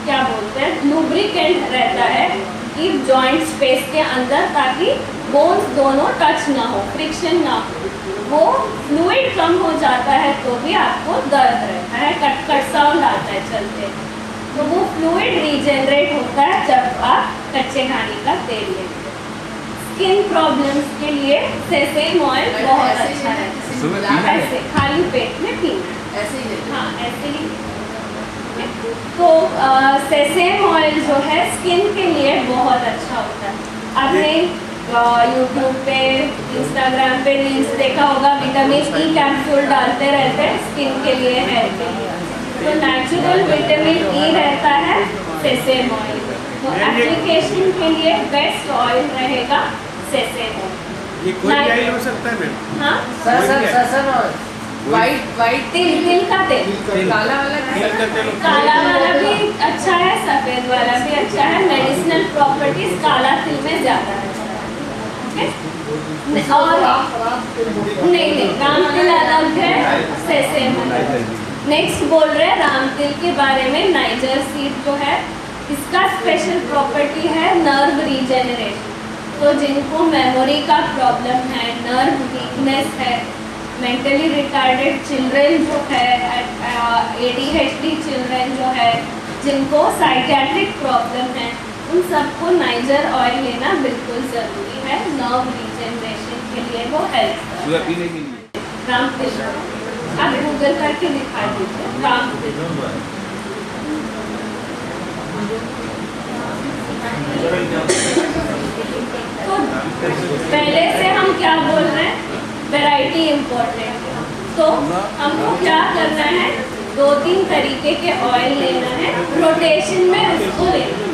Speaker 1: क्या बोलते हैं, लुब्रिकेंट रहता है कि जॉइंट स्पेस के अंदर, ताकि बोन्स दोनों टच ना हो, फ्रिक्शन ना हो। वो फ्लूइड कम हो जाता है तो भी आपको दर्द रहता है, कट कट साउंड आता है चलते, तो वो फ्लूइड रीजनरेट होता है जब आप कच्चे घानी का तेल लेते हैं। स्किन प्रॉब्लम्स के लिए सेसेम ऑयल बहुत अच्छा है, ऐसे खाली पेट में पीना,
Speaker 3: ऐसे ही,
Speaker 1: हाँ ऐसे ही। तो सेसेम ऑयल जो है स्किन के लिए बहुत अच्छा होता है। आपने यूट्यूब पे, इंस्टाग्राम पे रील्स देखा होगा, विटामिन ई कैप्सूल डालते रहते हैं स्किन के लिए, हेयर के लिए, तो नेचुरल विटामिन ई रहता है सेसेम ऑयल। तो एप्लीकेशन के लिए बेस्ट ऑयल रहेगा सेसेम ऑयल।
Speaker 4: ये कोई भी ऑयल हो सकता है मैम?
Speaker 1: हाँ,
Speaker 3: सरसों और वाइट
Speaker 1: तिल का तेल,
Speaker 3: काला वाला
Speaker 1: काला वाला भी अच्छा है, सफ़ेद वाला भी अच्छा है। मेडिसिनल प्रॉपर्टीज काला तिल में ज़्यादा है। ओके, और नहीं, राम तिल अलग है, सेसेम अलग है। नेक्स्ट बोल रहे हैं राम तिल के बारे में। नाइजर सीड जो है, इसका स्पेशल प्रॉपर्टी है नर्व रीजेनरेशन। तो जिनको मेमोरी का प्रॉब्लम है, नर्व वीकनेस है, मेंटली रिटार्डेड चिल्ड्रन जो है, ADHD चिल्ड्रन जो है, जिनको साइकियाट्रिक प्रॉब्लम है, उन सबको नाइजर ऑयल लेना बिल्कुल ज़रूरी है। नर्व रीजनरेशन के लिए वो हेल्प
Speaker 2: सुबह पीने के लिए
Speaker 1: रामतिल, आप गूगल करके दिखा दीजिए रामतिल। तो पहले से हम क्या बोल रहे हैं, वैरायटी इम्पोर्टेंट है। तो हमको क्या करना है, 2-3 तरीके के ऑयल लेना है, रोटेशन में उसको लेना है।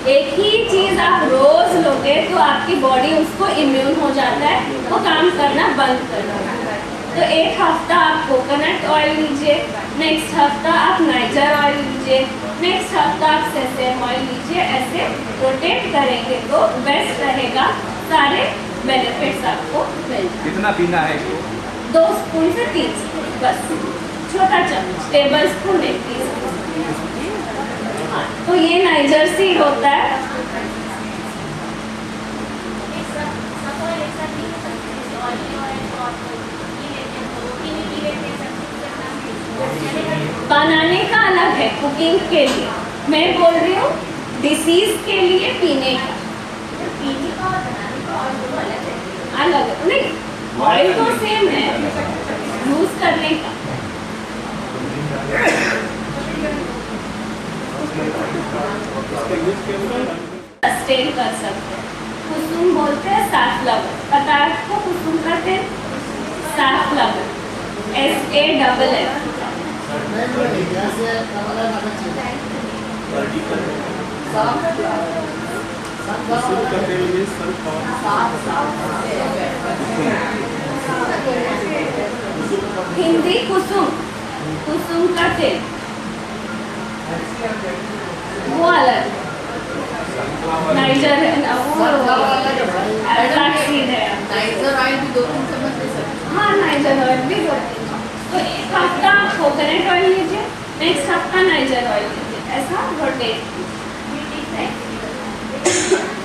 Speaker 1: एक ही चीज़ आप रोज लोगे तो आपकी बॉडी उसको इम्यून हो जाता है, वो काम करना बंद कर देता है। तो एक हफ्ता आप कोकोनट ऑयल लीजिए, नेक्स्ट हफ्ता आप नाइजर ऑयल लीजिए, नेक्स्ट हफ्ता आप सेसेम ऑयल लीजिए। ऐसे रोटेट करेंगे तो बेस्ट रहेगा, सारे बेनिफिट्स आपको मिल जाएंगे।
Speaker 2: कितना पीना है इसको?
Speaker 1: 2 स्पून से 3 स्पून बस, छोटा चम्मच, टेबल स्पून 1 टीस्पून। हाँ, तो ये नाइजर सीड होता है। बनाने का अलग है, कुकिंग के लिए मैं बोल रही हूँ, डिसीज के लिए पीने का अलग है। नहीं, ऑयल तो सेम है, यूज करने का। सस्टेन कर सकते हैं। कुसुम बोलते हैं सैफलॉवर, पता है आपको कुसुम का तेल? सैफलॉवर, SAFF। हिंदी कुसुम, कुसुम का तेल वो अलग, नाइजर है ना, वो फ्लैक्सीड है।
Speaker 3: नाइजर ऑयल भी 2-3 चम्मच ले सकते हैं।
Speaker 1: हाँ, नाइजर ऑयल भी 2-3। तो एक हफ्ता कोकोनट ऑयल लीजिए, नेक्स्ट हफ्ता नाइजर ऑयल लीजिए, ऐसा रोटेट।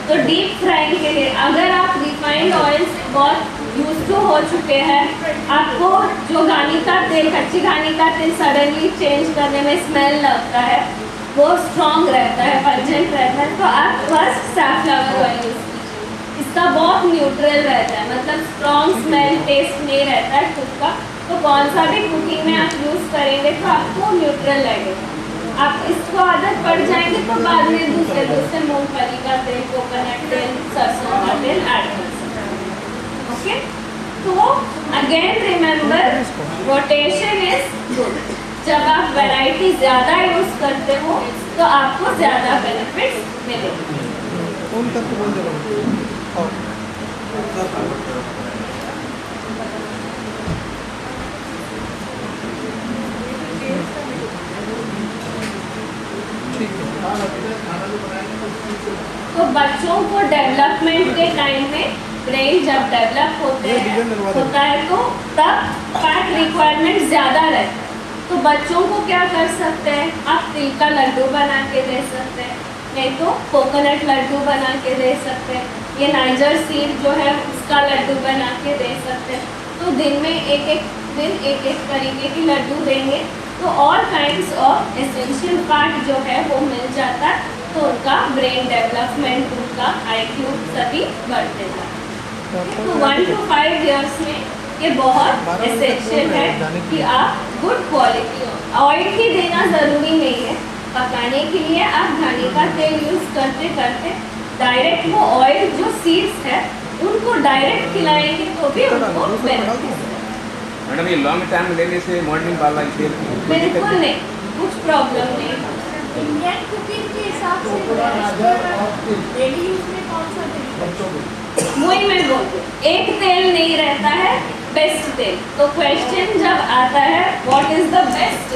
Speaker 1: तो डीप फ्राइंग के लिए अगर आप रिफाइंड ऑयल से बहुत यूज टू हो चुके हैं, आपको जो घानी का तेल, कच्ची घानी का तेल सडनली चेंज करने में स्मेल लगता है, वो स्ट्रॉन्ग रहता है, पंजेंट रहता है, तो आप फर्स्ट सैफलॉवर ऑयल यूज कीजिए। इसका बहुत न्यूट्रल रहता है, मतलब स्ट्रॉन्ग स्मेल टेस्ट नहीं रहता है खुद का। तो कौन सा भी कुकिंग में आप यूज़ करेंगे तो आपको न्यूट्रल लगेगा। आप इसको आदत पड़ जाएंगे तो बाद में दूसरे मूंगफली का तेल, कोकोनट तेल, सरसों का तेल ऐड कर सकते हैं। ओके, तो again remember, rotation is good. जब आप वैरायटी ज़्यादा यूज़ करते हो तो आपको ज़्यादा बेनिफिट्स मिलेंगे। तो बच्चों को डेवलपमेंट के टाइम में ब्रेन जब डेवलप होता है तो तब फैट रिक्वायरमेंट ज़्यादा रहता है। तो बच्चों को क्या कर सकते हैं, आप तिल का लड्डू बना के दे सकते हैं, नहीं तो कोकोनट लड्डू बना के दे सकते हैं, ये नाइजर सीड जो है उसका लड्डू बना के दे सकते हैं। तो दिन में एक तरीके की लड्डू देंगे तो all kinds of essential part जो है वो मिल जाता है, तो उनका ब्रेन डेवलपमेंट, उनका IQ सभी बढ़ते जाता है। तो 1 to 5 इयर्स में ये बहुत एसेंशियल है कि आप गुड क्वालिटी ऑयल ही देना ज़रूरी नहीं है। पकाने के लिए आप घानी का तेल यूज़ करते करते डायरेक्ट वो ऑयल जो सीड्स है उनको डायरेक्ट खिलाएंगे तो भी उनको बेनिफिट।
Speaker 2: मैडम, ये लॉन्ग टाइम लेने से मॉर्निंग वाला तेल
Speaker 1: बिल्कुल नहीं, कुछ प्रॉब्लम नहीं।
Speaker 5: इंडियन कुकिंग के हिसाब से डेली यूज में कौन सा तेल?
Speaker 1: वही मैं बोलती हूँ, एक तेल नहीं रहता है बेस्ट तेल। तो क्वेश्चन जब आता है व्हाट इज द बेस्ट,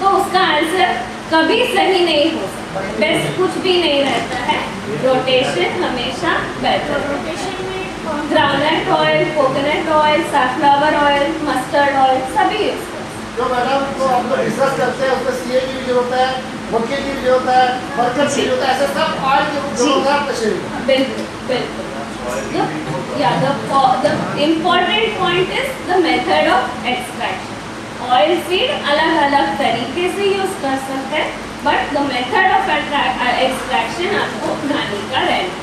Speaker 1: तो उसका आंसर कभी सही नहीं हो सकता। बेस्ट कुछ भी नहीं रहता है, रोटेशन हमेशा बेटर।
Speaker 5: रोटेशन में कौन
Speaker 1: groundnut oil, coconut oil, sunflower oil, mustard oil सभी यूज कर।
Speaker 6: जो मैडम तो हम लोग डिस्कस करते हैं उसमें CA की भी जरूरत है, वकील की भी जरूरत है, वर्कर की भी जरूरत है, ऐसे सब ऑयल की जरूरत है आपके शरीर में।
Speaker 1: बिल्कुल बिल्कुल। the important point is the method of extraction. Oil seed अलग अलग तरीके से यूज कर सकते हैं, but the method of extraction आपको घानी का रहना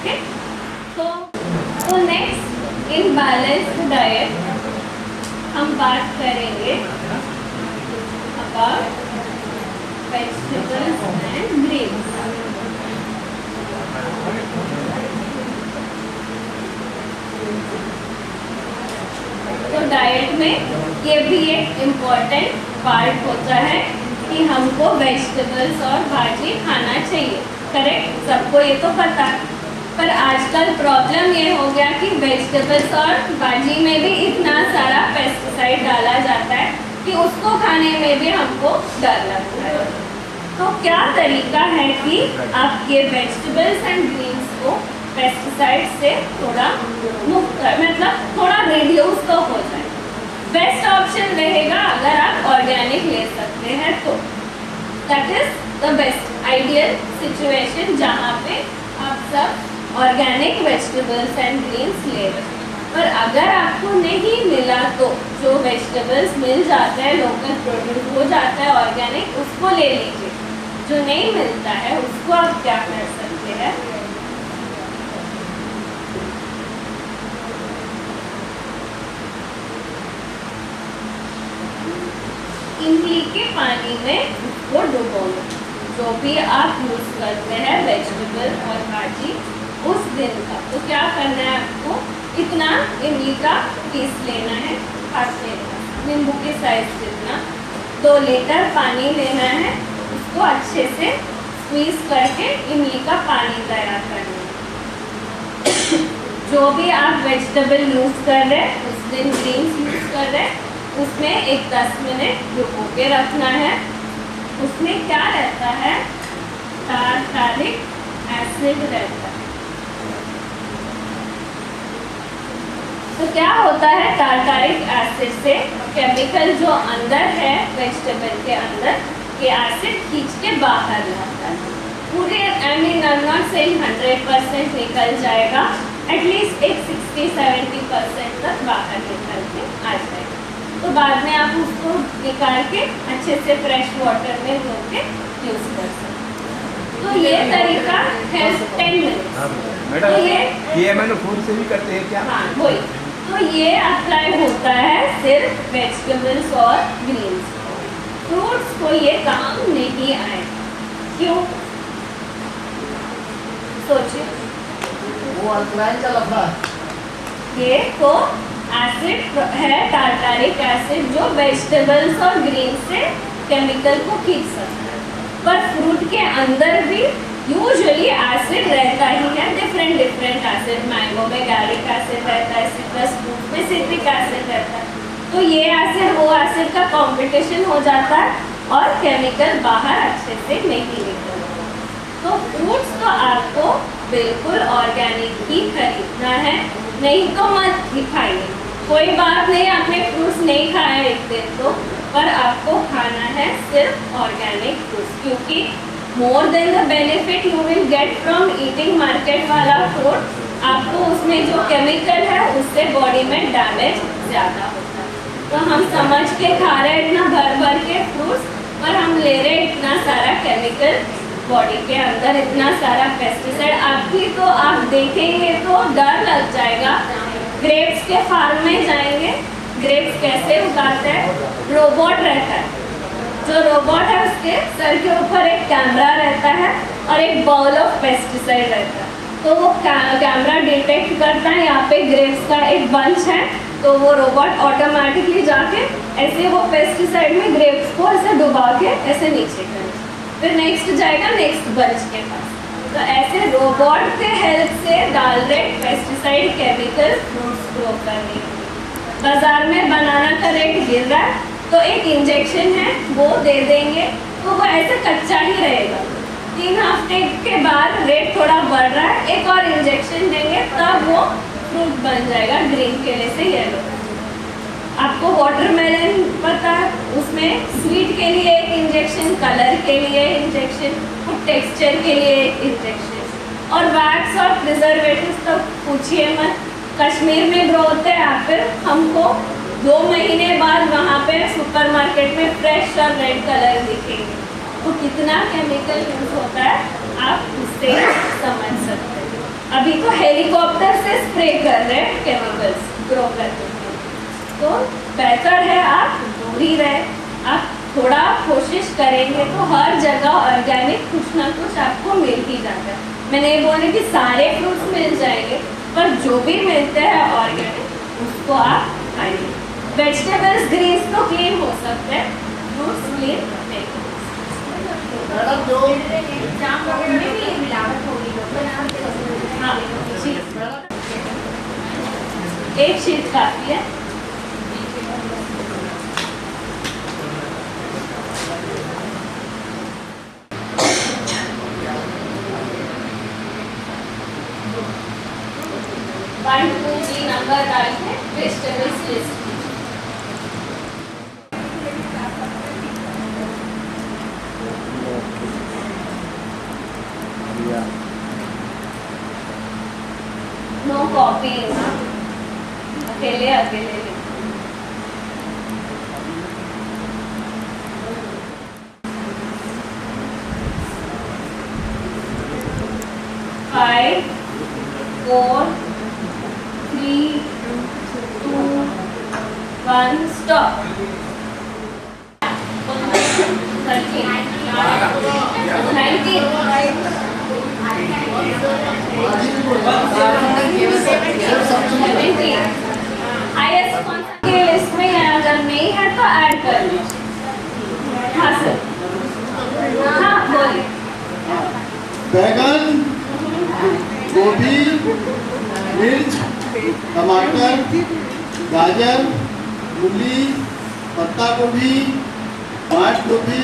Speaker 1: चाहिए. तो नेक्स्ट इन बैलेंस्ड डाइट हम बात करेंगे अबाउट वेजिटेबल्स एंड ग्रेन्स. तो डाइट में ये भी एक इम्पॉर्टेंट पार्ट होता है कि हमको वेजिटेबल्स और भाजी खाना चाहिए. करेक्ट, सबको ये तो पता है. पर आजकल प्रॉब्लम ये हो गया कि वेजिटेबल्स और भाजी में भी इतना सारा पेस्टिसाइड डाला जाता है कि उसको खाने में भी हमको डर लगता है. तो क्या तरीका है कि आप ये वेजिटेबल्स एंड ग्रीन्स को पेस्टिसाइड से थोड़ा मुक्त, मतलब थोड़ा रिड्यूस तो हो जाए. बेस्ट ऑप्शन रहेगा अगर आप ऑर्गेनिक ले सकते हैं तो. That is the best ideal situation जहाँ पे आप सब ऑर्गेनिक वेजिटेबल्स एंड ग्रीन्स ले रहे हैं. पर अगर आपको नहीं मिला तो जो वेजिटेबल्स मिल जाता है, लोकल प्रोड्यूस हो जाता है ऑर्गेनिक, उसको ले लीजिए. जो नहीं मिलता है उसको आप क्या कर सकते हैं, इमली के पानी में उसको डुबो लो. जो भी आप यूज़ करते हैं वेजिटेबल और भाजी उस दिन का, तो क्या करना है आपको, इतना इमली का पीस लेना है, हाथ लेना, नींबू के साइज जितना. 2 लीटर पानी लेना है, उसको अच्छे से स्क्वीज करके इमली का पानी तैयार करना है. जो भी आप वेजिटेबल यूज़ कर रहे हैं, उस दिन ग्रीन्स यूज़ कर रहे हैं, उसमें एक 10 मिनट डुबो के रखना है. उसमें क्या रहता है, टारटारिक एसिड रहता है. तो क्या होता है, टारटारिक एसिड से केमिकल जो अंदर है वेजिटेबल के अंदर, ये एसिड खींच के बाहर लाता है. पूरे आई एम नॉट सेइंग 100% निकल जाएगा, एटलीस्ट एक 60-70% तक बाहर निकल के आ जाएगा. तो बाद में आप उसको निकाल के अच्छे से फ्रेश वाटर में धो के यूज़ कर सकते हैं. तो ये तरीका है 10 मिनट.
Speaker 2: मैडम
Speaker 1: तो
Speaker 2: ये मैंने फूड से भी करते हैं क्या?
Speaker 1: हाँ वही. तो ये अप्लाई होता है सिर्फ वेजिटेबल्स और ग्रीन्स को. फ्रूट्स को ये काम नहीं आए. क्यों, सोचिए.
Speaker 6: वो अल्कलाइन का लफड़ा है.
Speaker 1: ये तो एसिड है, टारटारिक एसिड, जो वेजिटेबल्स और ग्रीन से केमिकल को खींच सकता है. पर फ्रूट के अंदर भी यूजुअली एसिड रहता ही है, डिफरेंट एसिड. मैंगो में गैरिक एसिड रहता है, सिट्रस फ्रूट में सिट्रिक एसिड रहता है. तो ये एसिड वो एसिड का कंपटीशन हो जाता है और केमिकल बाहर अच्छे से नहीं निकलता. तो फ्रूट्स तो आपको बिल्कुल ऑर्गेनिक ही खरीदना है, नहीं तो मत ही खाइए. कोई बात नहीं, आपने फ्रूट्स नहीं खाया एक दिन तो, पर आपको खाना है सिर्फ ऑर्गेनिक फ्रूट्स, क्योंकि more than the benefit you will get from eating market वाला फ्रूट, आपको उसमें जो केमिकल है उससे बॉडी में डैमेज ज़्यादा होता है. तो हम समझ के खा रहे हैं इतना भर भर के फ्रूट्स, पर हम ले रहे हैं इतना सारा केमिकल बॉडी के अंदर, इतना सारा पेस्टिसाइड. आपकी तो आप देखेंगे तो डर लग जाएगा. ग्रेप्स के फार्म में जाएंगे, ग्रेप्स कैसे उगाते हैं, रोबोट रहता है. जो रोबोट है उसके सर के ऊपर एक कैमरा रहता है और एक बाउल ऑफ पेस्टिसाइड रहता है. तो वो कैमरा डिटेक्ट करता है यहाँ पे ग्रेप्स का एक बंच है, तो वो रोबोट ऑटोमेटिकली जाके ऐसे वो पेस्टिसाइड में ग्रेप्स को ऐसे डुबा के ऐसे नीचे करेगा. फिर नेक्स्ट जाएगा नेक्स्ट बंच के पास. तो ऐसे रोबोट के हेल्प से डाल रहे पेस्टिसाइड केमिकल फ्रूट्स ग्रो करने. बाजार में बनाना का रेट गिर रहा है, तो एक इंजेक्शन है वो दे देंगे, तो वो ऐसे कच्चा ही रहेगा. 3 हफ्ते के बाद रेट थोड़ा बढ़ रहा है, एक और इंजेक्शन देंगे, तब वो फ्रूट बन जाएगा ग्रीन केले से येलो. आपको वाटरमेलन पता है, उसमें स्वीट के लिए एक इंजेक्शन, कलर के लिए इंजेक्शन, टेक्सचर के लिए एक इंजेक्शन. और वैक्स और प्रिजर्वेटिव्स तो पूछिए मत। कश्मीर में ग्रो होते हैं एप्पल, हमको 2 महीने बाद वहाँ पे सुपरमार्केट में फ्रेश और रेड कलर दिखेंगे। तो कितना केमिकल यूज होता है आप उससे समझ सकते हैं। अभी तो हेलीकॉप्टर से स्प्रे कर रहे हैं केमिकल्स ग्रो करने के लिए। तो बेहतर है आप दूर ही रहे। आप थोड़ा कोशिश करेंगे तो हर जगह ऑर्गेनिक कुछ ना कुछ आपको मिल ही जाता है। मैंने ये बोला कि सारे फ्रूट्स मिल जाएंगे, पर जो भी मिलते हैं ऑर्गेनिक उसको आप खाइए। वेजिटेबल्स ग्रीन्स तो क्लीन हो सकते हैं, फ्रूट्स क्लीन नहीं।
Speaker 6: मैडम जो
Speaker 5: एग्जाम वगैरह में भी मिलावट होगी
Speaker 1: हाँ, एक शीट काफी है। वन टू 3 नंबर डाल के वेजिटेबल्स लिस्ट। नो कॉपी, अकेले अकेले लिखो। Five, 4, 3, 2, 1, stop. 19, हाईएस्ट कौन सा के लिस्ट में है? अगर नहीं है तो ऐड कर लो। हाँ सर, हाँ बोलिए।
Speaker 6: बैगन, गोभी, मिर्च, टमाटर, गाजर, मूली, पत्ता गोभी, पाँच गोभी,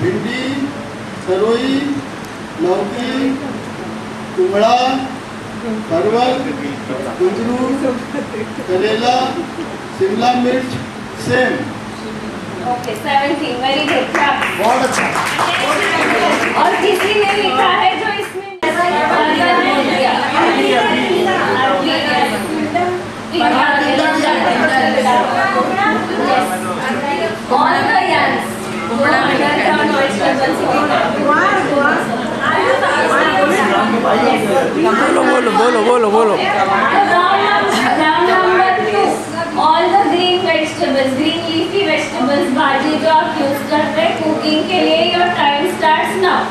Speaker 6: भिंडी, तरोई, लौकी, कुमड़ा, परवल, कुंदरू, करेला, शिमला मिर्च, सेम।
Speaker 1: Okay 17, very good.
Speaker 6: बहुत अच्छा।
Speaker 1: और किसी ने लिखा है जो इसमें
Speaker 2: बोलो।
Speaker 1: All the green vegetables, green leafy vegetables, भाजी जो आप यूज करते हैं कुकिंग के लिए, your time starts now.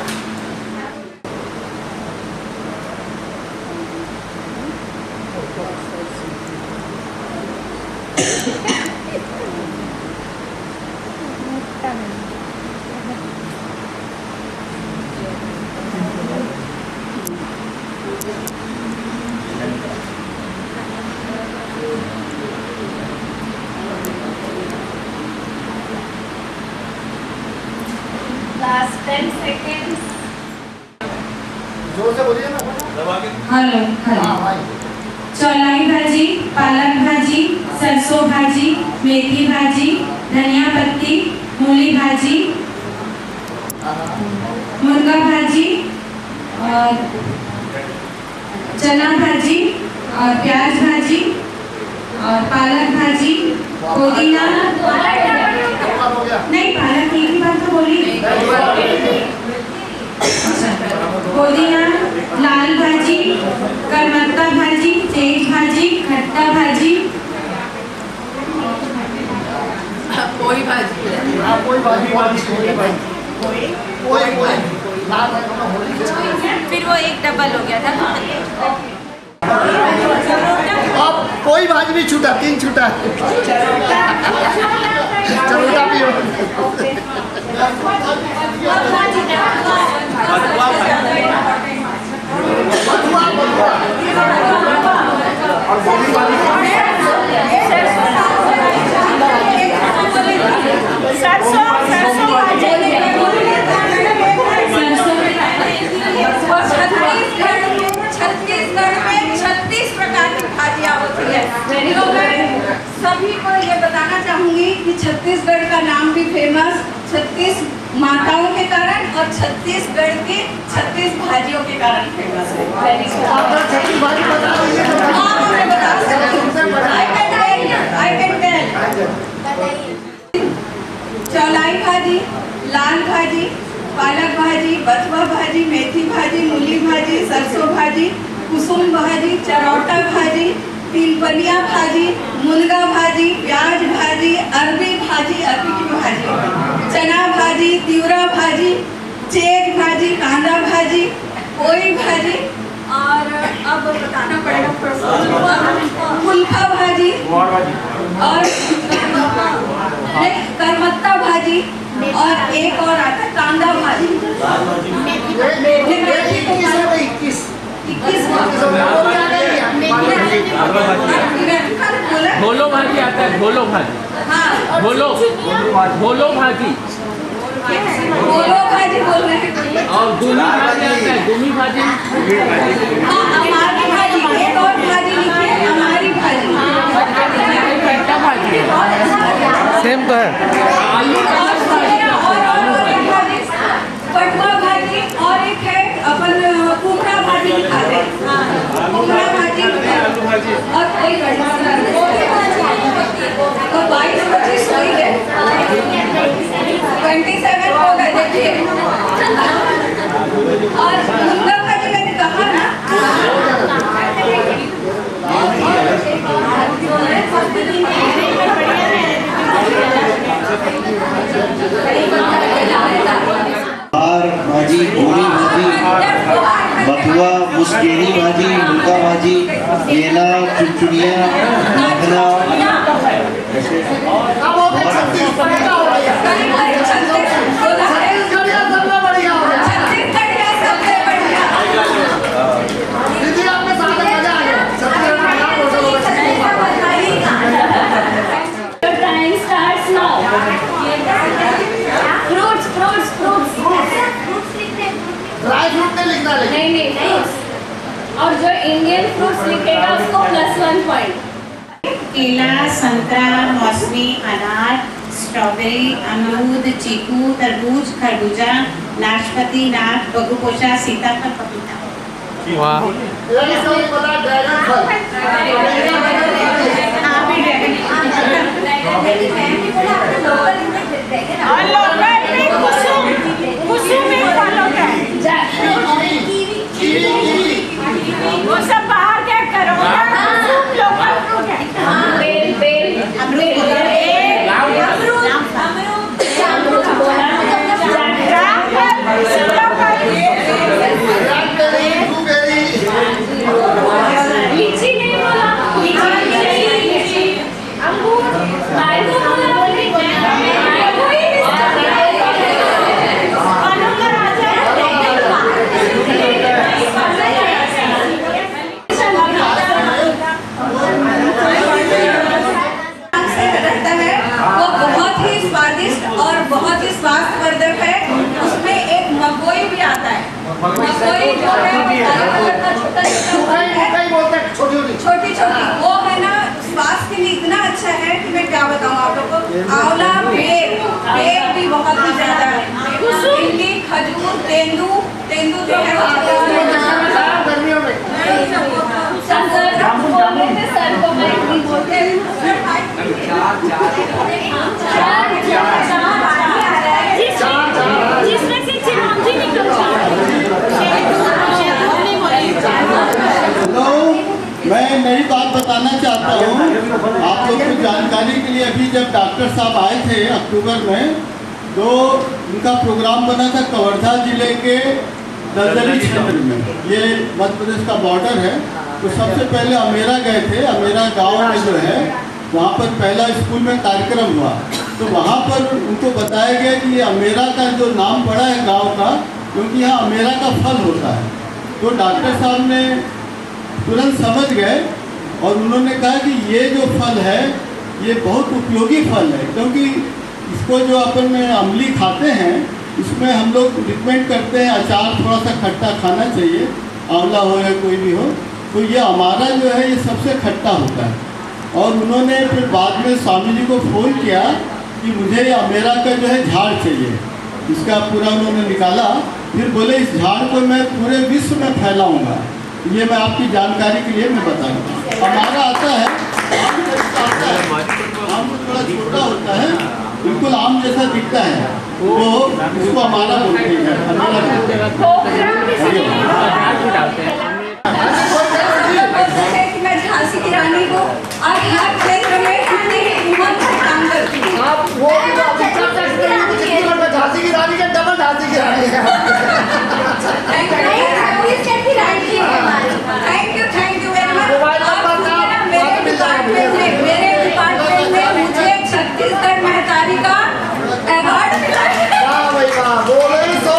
Speaker 1: Last 10 seconds.
Speaker 6: जोर से बोलिए ना।
Speaker 7: हेलो
Speaker 6: हाँ भाई।
Speaker 7: चौलाई भाजी, पालक भाजी, सरसों भाजी, मेथी भाजी, धनिया पत्ती, मूली भाजी, मुर्गा भाजी और चना भाजी और प्याज भाजी और पालक भाजी, पुदीना।
Speaker 6: हो गया।
Speaker 7: नहीं, पालक एक ही बात तो बोली। पुदीना, लाल भाजी, करमत्ता भाजी, तेज भाजी, खट्टा भाजी,
Speaker 3: कोई भाजी
Speaker 6: हाँ कोई भाजी कोई लाल भाजी हम लोग होली खेलते
Speaker 5: फिर वो एक डबल हो गया था।
Speaker 6: अब कोई भाजी नहीं छूटा, 3 छूटा। चलो भी हो। और गोभी
Speaker 5: छत्तीसगढ़ में 36 प्रकार की भाजियाँ होती है। सभी को ये बताना चाहूँगी कि
Speaker 3: का नाम भी फेमस 36 माताओं के कारण और छत्तीसगढ़ की 36 भाजियों के कारण फेमस है।
Speaker 6: आप अगर छठी भाजी बता दीजिए तो
Speaker 3: हाँ, मैं बता सकती हूँ। I can tell. चौलाई भाजी, लाल भाजी, पालक भाजी, बथुआ भाजी, मेथी भाजी, मूली भाजी, सरसों भाजी, कुसुम भाजी, चरौटा भाजी, तिलपनिया भाजी, मुनगा भाजी, प्याज भाजी, अरबी भाजी, अरबी की भाजी, चना भाजी, तिवरा भाजी, चेक भाजी, कांदा भाजी, पोई भाजी और अब बताना पड़ेगा फुल्का भाजी और करमत्ता भाजी और एक और आता है कांदा भाजी। 21
Speaker 2: घोलो भाजी आता है, घोलो भाजी,
Speaker 3: हाँ
Speaker 2: घोलो घोलो भाजी
Speaker 3: बोलो भाजी बोल रहे हैं।
Speaker 2: और गुमी भाजी आता है, गुमी भाजी
Speaker 3: हाँ, हमारी भाजी एक और भाजी लिखिए, हमारी भाजी
Speaker 2: क्या भाजी है? सेम तो है। आलू
Speaker 3: पटवा भाजी और एक है अपन कुमड़ा भाजी लिखा दे, कुमड़ा भाजी और कोई तो 22-25 हुई है, 27 हो गए देखिए। और मुनगा भाजी मैंने कहा ना,
Speaker 8: भाजी, गोली भाजी, बथुआ, मुस्केरी भाजी, मुनगा भाजी, केला, चुनचुनिया, मखना,
Speaker 6: अब हो गए 36 दीदी आपने साथ में मजा आ गया।
Speaker 1: Your time starts now. Fruits.
Speaker 6: Dry fruit नहीं लिखना लेकिन
Speaker 1: नहीं fruits. और जो इंडियन फ्रूट्स लिखेगा उसको +1 पॉइंट।
Speaker 7: केला, संतरा, मौसमी, अनार, स्ट्रॉबेरी, अमरूद, चीकू, तरबूज, खरबूजा, नाशपाती, नाक, बगुपोशा, सीताफल, पपीता।
Speaker 2: वाह,
Speaker 6: इसका नहीं पता ड्रैगन
Speaker 5: वो सब बाहर क्या करो लोकल फ्रूट है।
Speaker 1: लीची नहीं बोला, लीची अंगूर मैंगो बोला,
Speaker 3: रहता है वो बहुत ही स्वादिष्ट और बहुत ही स्वास्थ्यवर्धक है। उसमें एक मकोई भी आता है, मकोई जो है छोटी छोटी वो है ना, स्वास्थ्य के लिए इतना अच्छा है कि मैं क्या बताऊँ आप लोगों को। आंवला, बेर भी बहुत ही ज्यादा है, इमली, खजूर, तेंदू जो है
Speaker 6: गर्मियों में
Speaker 1: सर को मैं बोलते हैं जिसमें से चिरौंजी निकल
Speaker 9: तो मैं नई बात बताना चाहता हूँ आप लोग को जानकारी के लिए। अभी जब डॉक्टर साहब आए थे अक्टूबर में, तो उनका प्रोग्राम बना था कवर्धा जिले के दलदली क्षेत्र में, ये मध्य प्रदेश का बॉर्डर है। तो सबसे पहले अमेरा गए थे, अमेरा गांव में जो है वहाँ पर पहला स्कूल में कार्यक्रम हुआ। तो वहाँ पर उनको बताया गया कि ये अमेरा का जो नाम पड़ा है गांव का, क्योंकि यहाँ अमेरा का फल होता है। तो डॉक्टर साहब ने तुरंत समझ गए और उन्होंने कहा कि ये जो फल है ये बहुत उपयोगी फल है, क्योंकि इसको जो अपन अमली खाते हैं इसमें हम लोग रिकमेंड करते हैं अचार थोड़ा सा खट्टा खाना चाहिए, आंवला हो या कोई भी हो। तो ये हमारा जो है ये सबसे खट्टा होता है। और उन्होंने फिर बाद में स्वामी जी को फ़ोन किया कि मुझे अमेरा का जो है झाड़ चाहिए, इसका पूरा उन्होंने निकाला। फिर बोले इस झाड़ को मैं पूरे विश्व में फैलाऊंगा। ये मैं आपकी जानकारी के लिए मैं बताऊंगा। हमारा आता है आम जैसा आता है, आम थोड़ा छोटा होता है, बिल्कुल आम जैसा दिखता है, वो इसको हमारा बोलते हैं, हमारा बोलते हैं।
Speaker 1: पोखरा किसने
Speaker 3: कि मैं झांसी की रानी को आज हर क्षेत्र में कितने उमंग से काम करती हूँ।
Speaker 6: आप वो छत्तीसगढ़ में झांसी की रानी के डबल झांसी की रानी है।
Speaker 3: Thank you very much. मेरे डिपार्टमेंट में मुझे छत्तीसगढ़ महतारी का अवार्ड मिला है।
Speaker 6: वाह भाई वाह, बोले 100